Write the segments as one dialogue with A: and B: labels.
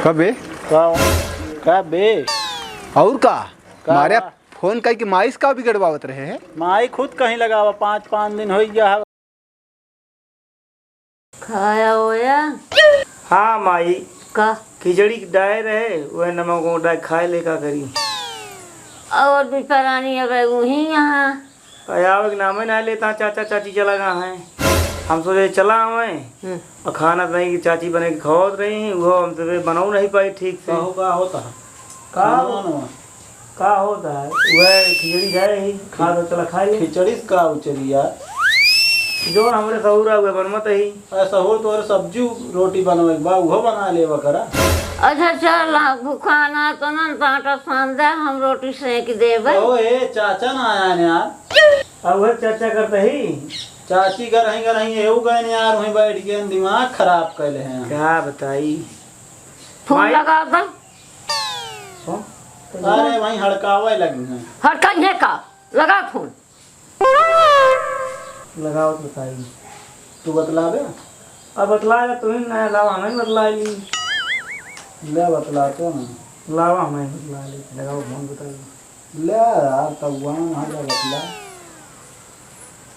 A: कबे
B: का बे
A: और का
B: का
A: मारे
B: बा?
A: फोन कई के माइस का बिगड़वावत रहे है।
B: माई खुद कहीं लगावा 5 दिन हो जा।
C: खाया होया
D: हाँ माई
C: का
D: खिचड़ी डाय रहे वह नमक डाय खाए लेका करी
C: और भी परानी अगर वही यहाँ
D: आवे नामे ना लेता चाचा चाची चला गया है। हम सोचे चला हमें और खाना नहीं की चाची बने के खवात रही वो हम तो बनाऊ नहीं पाई ठीक से।
B: का होता है
D: का होता है वह खिचड़ी जाए ही खा तो चला खा ले
B: खिचड़ी का उचरी यार
D: जो हमारे सहूरा हुए बनमत ही
B: ऐसा हो तो सब्जी रोटी बनवे बा वो बना ले करा।
C: अच्छा चल भूखाना तो न ताटा सान दे हम रोटी सेक देवे।
B: ओ ए चाचा ना आया ने यार।
D: अब वह चर्चा करते ही
B: चाची घर ही एहू गए ने यार वहीं बैठ के दिमाग खराब कैले हैं।
D: क्या बताई
C: फोन
D: माई-
C: लगा दो
B: अरे वहीं हड़कावे लगी हैं।
C: हटकने का लगा फोन।
D: लगाओ तो बताई
B: तू बतलावे
D: अब बतला तुम्हें ना लावा हमें बतला ली
B: ले बतला तो ना
D: लावा हमें बतला ली लगाओ फोन बताइए
B: ले यार तब वहाँ जा बतला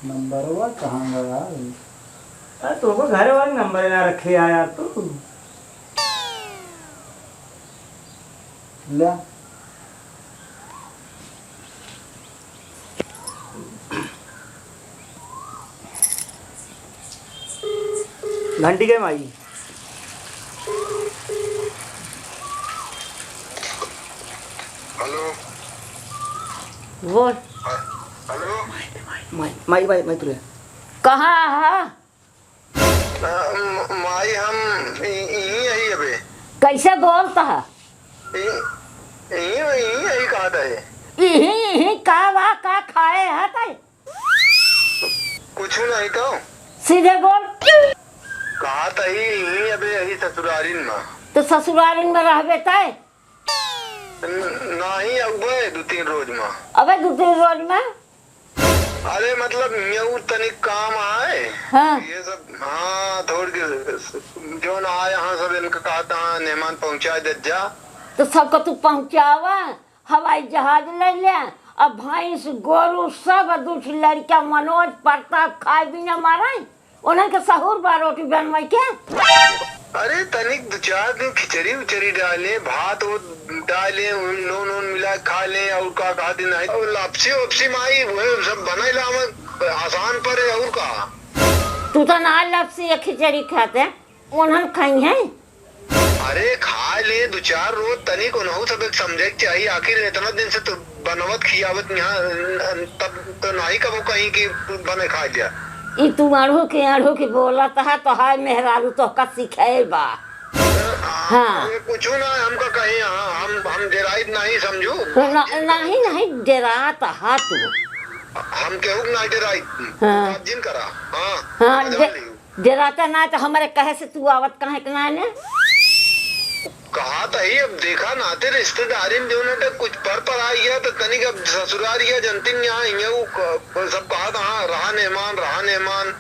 B: नंबर हुआ कहाँ गया
D: अरे तुमको घर वाले नंबर ना रखे यार तू
B: ले
D: घंटी के माई
E: हेलो
C: बोल
E: हेलो
D: माई माई तुरे
C: कहाँ है
E: माई हम यहीं आई अबे
C: कैसे बोलता है
E: यहीं कहा था ये
C: यही यही का वा का खाए है कई
E: कुछ नहीं कहो
C: सीधे बोल।
E: कहा था यहीं अबे यही ससुरारिन में
C: तो ससुराल में रहबे तय
E: नहीं अब 2-3 रोज में
C: अबे 2-3 रोज में
E: अरे मतलब यू तनिक काम आए
C: हाँ
E: ये सब हाँ थोड़ी जो ना आए यहाँ सब इनका कहा था मेहमान पहुँचा दे जा
C: तो सबको तू पहुँचावा हवाई जहाज ले ले अब भैंस गोरू सब दूठ लड़का मनोज प्रताप खाए भी न मारे उन्हें के सहूर बा रोटी बनवाई के।
E: अरे तनिक 2-4 दिन खिचड़ी उचड़ी डाले भात वो डाले नून नून मिला खा ले और का कहा दिन नहीं और लापसी वापसी माई वो सब बना ला आसान पर है और का
C: तू तो ना लपसी या खिचड़ी खाते उन्हें खाई है।
E: अरे खा ले 2-4 रोज तनिक उन्हों सब एक समझे के चाहिए आखिर इतना दिन से तो बनवत खियावत यहाँ तब तो नहीं कबो कहीं की बने खा लिया
C: ई तू आढ़ू की बोलत है तो हाय मेहरारू तो का सिखाए बा। हाँ
E: कुछ ना हमका कहीं हम डेराइट नहीं समझू
C: नहीं नहीं डरात हा तू।
E: हम केहू नहीं डेराइट
C: हाँ।
E: जिन करा हाँ
C: हाँ
E: जान लियो।
C: डराता ना तो हमारे कहे से तू आवत कहे के ना ने
E: कहा था ही अब देखा नाते रिश्तेदारी में जो ना कुछ पर आ गया तो तनिक अब ससुराल गया जनतिन यहाँ सब कहा था हाँ रहा नेमान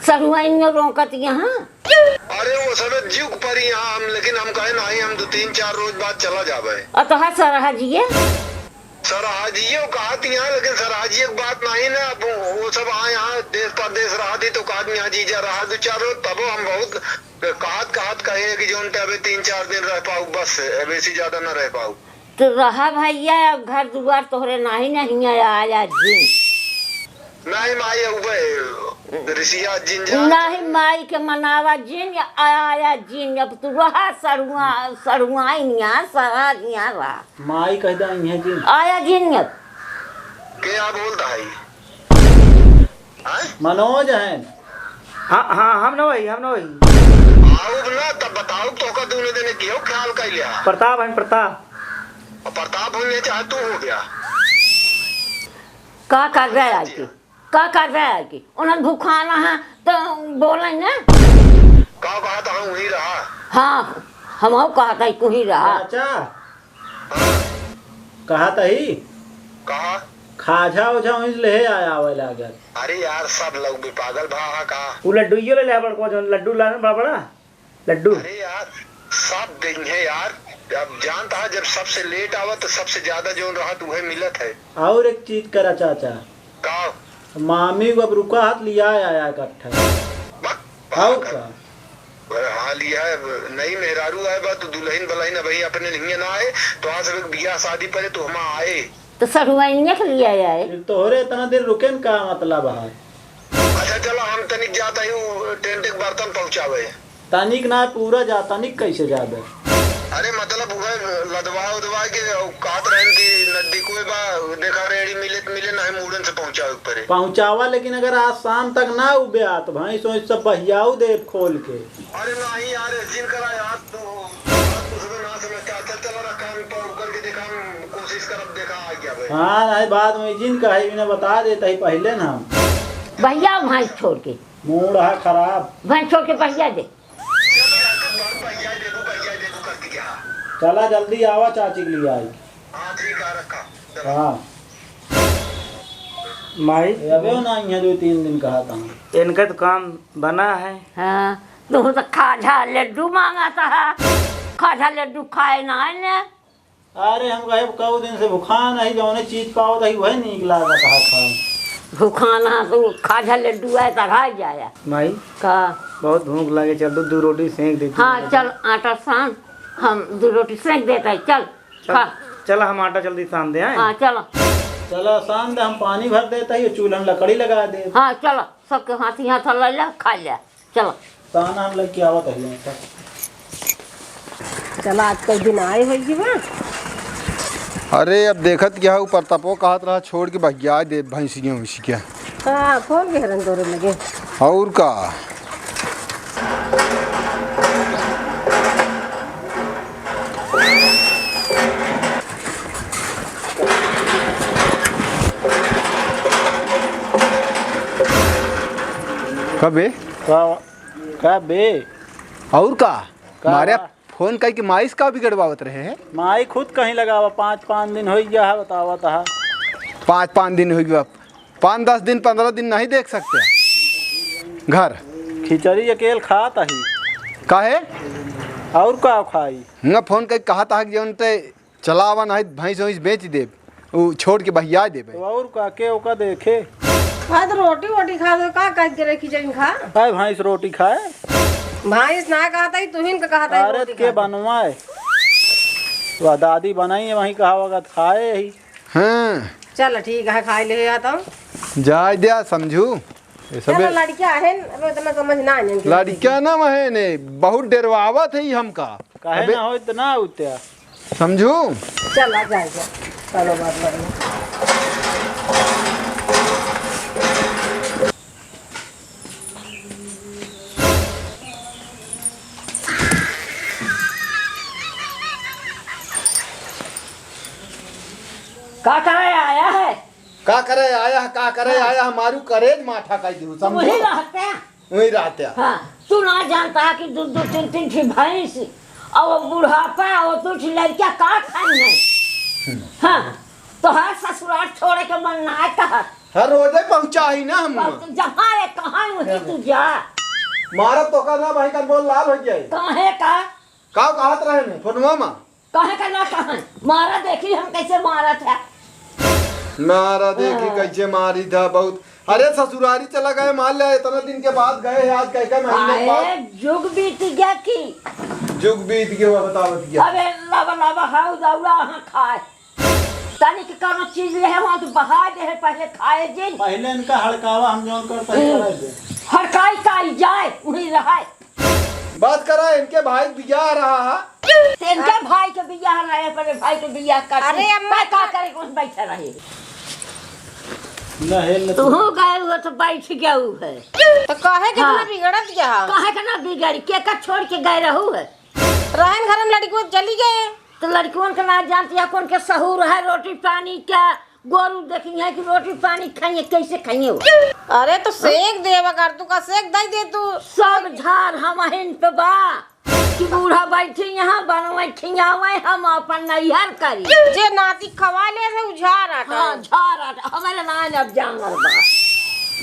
C: सरुआइन में रोकत यहाँ।
E: अरे वो सब जीव पर ही यहाँ हम लेकिन हम कहे नहीं हम 2-3-4 रोज बाद चला जावे
C: और तो है सरहा जी
E: सराजियो कहा थी यहाँ लेकिन सराजी एक बात नहीं ना अब वो सब आए यहाँ देश परदेश रहा थी तो कहा यहाँ जीजा रहा 2-4 रोज तब हम बहुत कहत कहे कि जो अबे 3-4 दिन रह पाऊ बस अब ऐसी ज्यादा न रह पाऊ
C: तो रहा भैया अब घर दुआर तोहरे नहीं आया जी
E: नहीं माई अब ऋषिया जिन जा
C: नहीं माई के मनावा जिन या आया जिन अब तू रहा सरुआइनिया सरा जिया रहा
B: माई कह दा है जी
C: आया जिन अब
E: क्या बोलता है
B: मनोज है।
D: हाँ हाँ हम ना वही
E: आओ ना तब बताओ तो का दूने देने क्यों ख्याल कर लिया
D: प्रताप है प्रताप
E: और प्रताप होने चाहे तू हो गया
C: का कर रहा है आज की का कर रहा है आज की उन्हें भूखाना है तो बोले ना
E: का कहा था वही रहा
C: हाँ हम कहा था तू ही रहा।
B: चाचा कहा था ही
E: कहा
B: खाजा उजा वहीं से ले आया वाला गया।
E: अरे यार सब लोग भी पागल भा का
D: वो लड्डू ये ले बड़को जो लड्डू लाना बड़ा बड़ा लड्डू
E: अरे यार सब दिन है यार। अब जानता है जब सबसे लेट आवा तो सबसे ज्यादा जो रहा तो वह मिलत है।
B: और एक चीज करा चाचा,
E: का
B: मामी को अब रुका हाथ लिया आया इकट्ठा। और का
E: हाँ लिया है, नहीं मेहरारू आए बा तो दुल्हन बलहन अभी अपने लिए ना आए तो आज सब बियाह शादी पर तो हम आए।
C: तो सरुआइने के लिए आए।
B: फिर तो हो रहे इतना देर रुके न का मतलब है।
E: अच्छा चलो हम तनिक जाता हूँ टेंट के बर्तन पहुँचावे।
B: तनिक ना पूरा जा, तनिक कैसे जाबे?
E: अरे मतलब वह लदवा उदवा के कात रहन की नजदीक हुए बा देखा रेडी मिले ना मूडन से पहुँचावे ऊपर
B: पहुँचावा, लेकिन अगर आज शाम तक ना उबे आ तो भाई सोच सब बहियाऊ दे खोल के।
E: अरे नहीं यार जिन करा यार तो ना समझता चल रखा हम करके देखा कोशिश कर देखा आ गया भाई।
B: हाँ नहीं बाद में जिन का है बता देता ही पहले ना हम
C: भैया भैंस छोड़ के,
B: मूड है खराब।
C: भैंस छोड़ के भैया दे।
B: चला जल्दी आवा, चाची के लिए आई।
E: हाँ ठीक है रखा।
B: हाँ
D: माई
B: अबे ना यहाँ 2-3 दिन कहा था।
D: इनका तो काम बना है।
C: हाँ तू तो खाजा लड्डू मांगा था, खाजा लड्डू खाए ना है ने।
B: अरे हम कहे कऊ दिन से भूखा नहीं, जो चीज पाओ तो वही नहीं लगा था खा।
C: भूखाना तो खाजा लड्डू है तो रह जाया
D: माई
C: का।
D: बहुत भूख लगे, चल दो रोटी सेक देती।
C: हाँ चल आटा सान, हम 2 रोटी सेक देता है। चल खा।
D: चल हम आटा जल्दी सान दे।
C: हाँ चलो
B: चलो शाम दे, हम पानी भर देता ही, चूल्हा में लकड़ी लगा दे।
C: हाँ चलो सबके हाथी हाथ ले ला खा लिया। चलो
B: ताना हम लग के आवत है।
F: चला आज कई दिन आए हो जीवा।
A: अरे अब देखत क्या है ऊपर तपो कहत रहा छोड़ के भैया दे भैंसियाँ वैसिया।
F: हाँ खोल के हरन दौड़े लगे।
A: और का कबे
B: का बे
A: और का
B: का
A: मारे
B: बा?
A: फोन कई के माइस का बिगड़वावत रहे है।
B: माई खुद कहीं लगावा 5-5 दिन हो गया है, बतावा था।
A: 5-5 दिन हो गया, 5-10 दिन 15 दिन नहीं देख सकते घर।
B: खिचड़ी अकेल खाता ही
A: काहे
B: और का खाई।
A: हुआ फोन कई कहा था कि जौन ते चलावा नहीं भैंस वैंस बेच दे, वो छोड़ के भैया देबे।
B: तो और का के ओका देखे
F: हाँ तो रोटी वोटी खा दो का कह के रखी खिचड़ी खा।
B: भाई भैंस रोटी खाए।
F: भाई ना कहता ही तुहिन का कहता है
B: अरे
F: रोटी
B: के
F: खा।
B: बनवाए वह दादी बनाई है, वहीं कहा होगा खाए ही।
A: हाँ
F: चल ठीक है खा ले आता हूँ।
A: जाय दिया समझू ये सब
F: चलो लड़कियां है अब इतना समझ ना आने की।
A: लड़कियां ना महे ने बहुत डरवावत है हमका।
B: काहे
A: अबे
B: ना हो इतना उत्या।
A: समझू
F: चल आ जाएगा। चलो बात बढ़िया।
C: का करे आया है?
A: का करे आया का करे आया हमारू करेज माठा का दू
C: वही
A: समझू
C: रहते हैं।
A: वही रहते हैं।
C: हाँ तू ना जानता है कि 2-2-3-3 थी भैंस और बुढ़ापा और कुछ लड़कियां का खाई है। हाँ तो हर ससुराल छोड़े के मन ना कहा।
A: हर रोजे पहुंचा ही ना हम
C: जहाँ है कहाँ वही तू जा।
A: मारा तो का ना भाई का बोल लाल हो जाए।
C: कहे का
A: का कहत रहे ने फोनवा में
C: कहे का ना कहा मारा देखी हम कैसे मारा था।
A: मारा देखी कैसे मारी था बहुत। अरे ससुरारी चला गए मान लिया इतना दिन के बाद गए हैं, आज कह के महीने बाद
C: आए जुग बीत गया की
A: जुग बीत गया बतावत गया।
C: अबे लावा लावा हाउ दौड़ा हाँ खाए तनी के कोनो चीज ले है वहाँ तो बहा दे है पहले खाए जिन
B: पहले इनका हड़कावा हम जो करता ही कराए दे।
C: हड़काई काई जाए वहीं रहाए।
A: बात करा इनके भाई बिया रहा है।
C: इनके भाई के बियाह रहे अपने भाई के बियाह कर।
F: अरे अम्मा
C: का करे कौन बैठा रहे।
B: नहेल
C: तू गए हुए तो बैठ गया हूँ है।
F: तो कहे कि
C: हाँ।
F: तुम्हें बिगड़त क्या।
C: कहे का ना बिगड़ी के का छोड़ के गए रहू है।
F: रहन घर में लड़की को चली गए
C: तो लड़कियों के ना जानती है कौन के सहूर है रोटी पानी क्या गोरू देखी है कि रोटी पानी खाइए कैसे खाइए।
F: अरे तो सेक देवा कर तू का सेक दई दे तू।
C: सब झार हम हिन पे बा कि बूढ़ा बैठी यहाँ बनवे खियावे हम अपन नैहर करी।
F: जे नाती खवाले से उझार आटा।
C: हाँ झार आटा हमारे नान अब जानवर बा।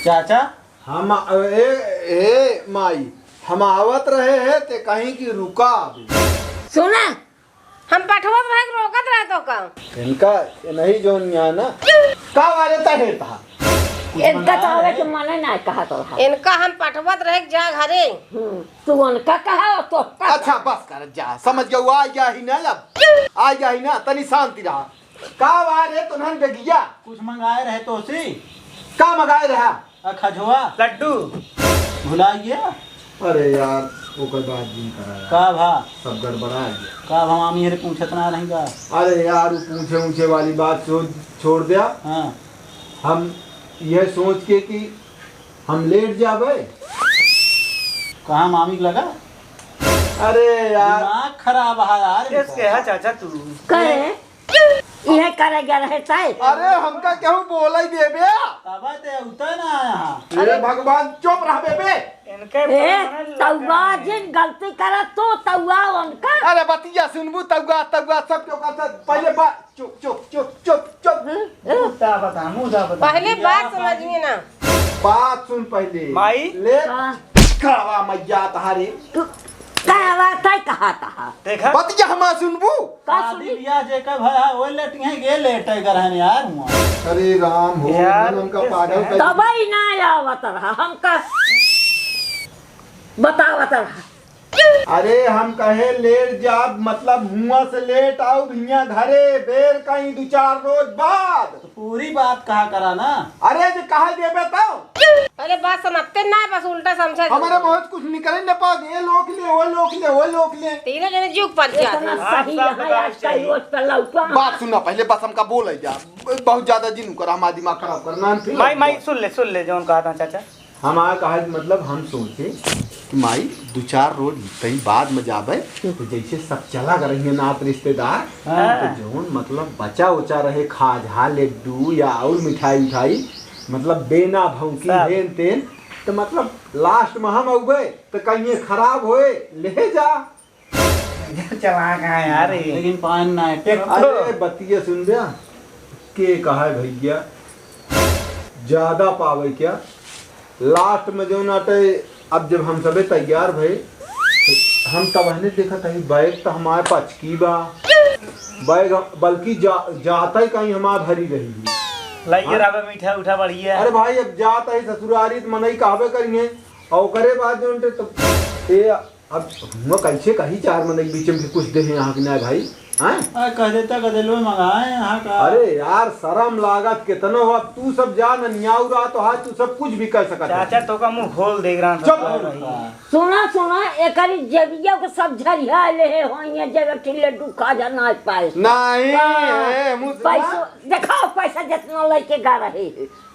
B: चाचा
A: हम ए माई हम आवत रहे हैं ते कहीं की रुका अभी।
C: सुना
F: हम पठवा भाई रोकत रहे तो का
A: इनका नहीं जो यहाँ ना का वाले तहे था
C: इनका तो आवे के मने ना कहा तो
F: इनका हम पठवत रहे जा घरे
C: तू उनका कहा तो
A: अच्छा बस कर जा समझ गया आ गया ही ना अब आ गया ही ना तनी शांति रहा का वाले तुनहन बेगिया
B: कुछ मंगाए रहे तो सी
A: का मगाए रहा
B: खजुआ
D: लड्डू
B: भुलाइए
A: अरे यार ओकर बाद दिन कराया
B: का भा
A: सब गड़बड़ा गया
B: का भा मामी हरे पूछत ना रहेगा।
A: अरे यार वो पूछे ऊंचे वाली बात छोड़ दिया।
B: हाँ
A: हम यह सोच के कि हम लेट जाबे
B: कहाँ मामी को लगा
A: अरे यार
B: दिमाग खराब है यार
D: इसके है चाचा तू
C: करे यह करे गया रहता है।
A: अरे हमका केहू बोला ही देबे
B: तब ते उतर ना यहाँ
A: अरे भगवान चुप रह बेबे
D: इनके
C: तौबा जिन गलती करे तो तौबा उनका
A: अरे बतिया सुनबू तगुआ तगुआ सब क्यों करता पहले बात चुप चुप चुप चुप चुप
D: बता मुँह बता
F: पहले बात समझिए ना
A: बात सुन पहले
D: माई
A: ले खावा मैया तहारे
C: कहा था
D: देखा
A: बतिया हमा सुनबू
C: का
B: शादी
C: सुनी
B: बियाह जे कब है वो लेटिए गे लेटे करहन यार हुआ
A: अरे राम हो
D: यार,
A: हमका
D: इस
A: पागल
D: है।
A: कर
C: दवाई ना आवत रहा हमका बतावत रहा
A: अरे हम कहे लेट जाब मतलब हुआ से लेट आओ भैया घरे बेर कहीं 2-4 रोज बाद
B: तो पूरी बात कहा करा ना
A: अरे जे कहा देबे तो
F: पहले बात समझते ना बस उल्टा समझे
A: हमारे बहुत कुछ निकले न पा ये लोग ले वो लोग ले वो लोग ले
F: तीनों जने जुग पड़ गया
C: इतना सही है आज का रोज पे लौटा
A: बात सुनना पहले बस हमका बोल जा बहुत ज्यादा जिन कर हमारा दिमाग खराब करना
D: माई माई सुन ले जो कहा था चाचा
A: हमारा कहा मतलब हम सोचे कि माई 2-4 रोज कहीं बाद में जाबे तो जैसे सब चला करेंगे नात रिश्तेदार तो जोन मतलब बचा उचा रहे खाजा लड्डू या और मिठाई उठाई मतलब बेना भौंकी हेन तेन तो मतलब लास्ट में हम अबे तो कहीं खराब होए ले जा
D: चला कहाँ यार
B: लेकिन पान ना है
A: अरे बतिया सुन दिया के कहा है भैया ज्यादा पावे क्या लास्ट में जो नाटे अब जब हम सबे तैयार भए हम तब हमने देखा था बैग तो हमारे पास की बा बैग बल्कि जाता ही कहीं हमारा भरी रही
D: लाइए राबे मीठा उठा बढ़िया
A: अरे भाई अब जाता ही ससुरारी तो मनई कहबे करिए और करे बाद जो तो ये अब हम कैसे कहीं 4 मनई बीच में कुछ दे यहाँ के ना भाई हैं
B: कह देता कदेलो मंगाए यहाँ का
A: अरे यार शर्म लागत कितनो हो अब तू सब जान नियाऊ रहा तो हाथ तू सब कुछ भी कर सकता
D: चाचा तो का मुंह खोल देख रहा
A: चुप।
C: सुना एकरी जबिया के सब झरिया ले होइए जब लड्डू खाजा ना पाए
A: नहीं
C: पैसा देखाओ पैसा जितना लेके गा रहे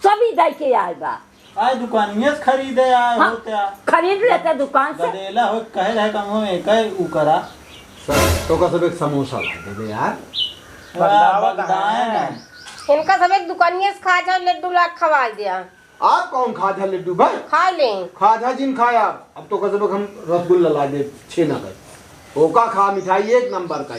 C: सभी दे के आए बा
B: आए दुकानिये से खरीदे आए
C: हाँ,
B: होते
C: खरीद लेते दुकान से
B: गदेला हो कहे रहे कम में कहे उ करा
A: तो का सब एक समोसा ला दे यार
B: बताए ना
F: इनका सब एक दुकानिये से खा जाओ लड्डू ला खवा दिया
A: आप कौन खाजा लड्डू भाई
F: खा ले
A: खाजा जिन खाया अब तो कसम हम रसगुल्ला ला दे 6 ना गए ओका खा मिठाई 1 नंबर का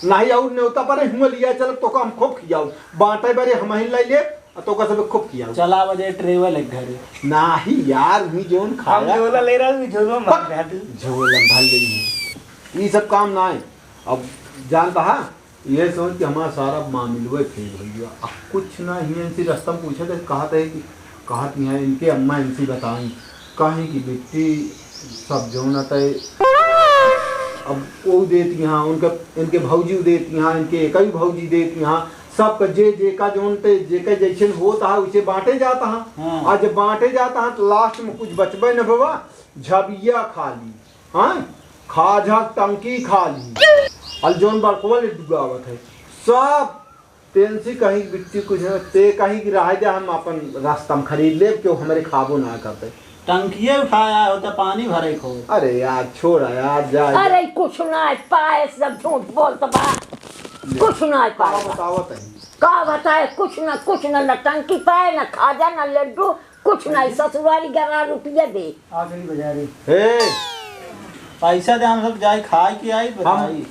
A: नहीं और न्योता पर हुआ लिया चल तो का हम खूब खियाओ बांटे बारे हम ही ले ले तो का सब खूब खियाओ
B: चला बजे ट्रेवल एक घरे
A: नहीं यार मी जोन
D: हम
A: खाया
D: झोला ले रहा हूँ झोला मार रहा तू
A: झोलम भल गई ये सब काम ना है अब जानता है ये सोच कि हमारा सारा मामले फेल भैया अब कुछ ना ही इनसे रास्ता में पूछे थे कहा था कि कहा थी हैं इनके अम्मा इनसे बताई कहीं की बेटी सब जो न तय अब वो देती यहाँ उनका इनके भौजी देती यहाँ इनके कई भौजी देती यहाँ सबका जे का जो जे का जैसे होता है उसे बांटे जाता है और जब बांटे जाता है तो लास्ट में कुछ बचबे न बाबा झबिया खा ली हाँ खाजा टंकी खा ली और जोन बड़कवल डुगावत है सब तेंसी कहीं बिट्टी कुछ है ते कहीं की रह जा हम अपन रास्ता में खरीद ले क्यों हमारे खाबो ना करते
B: टंकिये उठाया होता पानी भरे खो
A: अरे यार छोड़ा यार जा
C: अरे कुछ ना पाए सब झूठ बोलता बा कुछ ना पाए
A: बतावत है
C: का बताए कुछ न टंकी पाए न खाजा न लड्डू कुछ नहीं ससुराली 11 रुपया दे
B: आखिरी बाजारी
A: हे
B: पैसा दे हम सब जाए खाए की आई बताई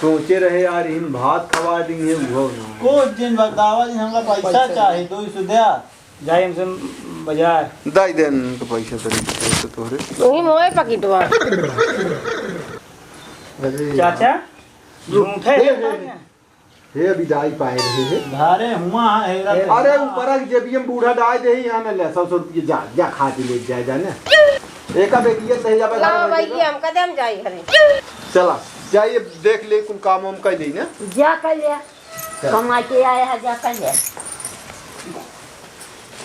A: सोचे रहे यार इन भात खवा देंगे वो ना
B: कुछ दिन बगदावा दिन हमका पैसा चाहिए 200 दिया
D: जाए हमसे बाजार।
A: दाई देन के पैसा तो तोहरे।
F: तू ही मोए पकिटवा।
A: अरे
D: चाचा झूठ है
A: हे अभी दाई पाए रहे हैं।
B: धारे हुआ है
A: अरे ऊपर के जेबीएम बूढ़ा डाल दे यहाँ में ले 100 रुपये जा जा खा के ले जाए जाने एक बेटिया सही जावे
F: ला भाई की हम कदम जाई घरे।
A: चला जाइए देख ले कुल काम वाम कर दी ना
C: जा कर ले कमा के आया है जा कर ले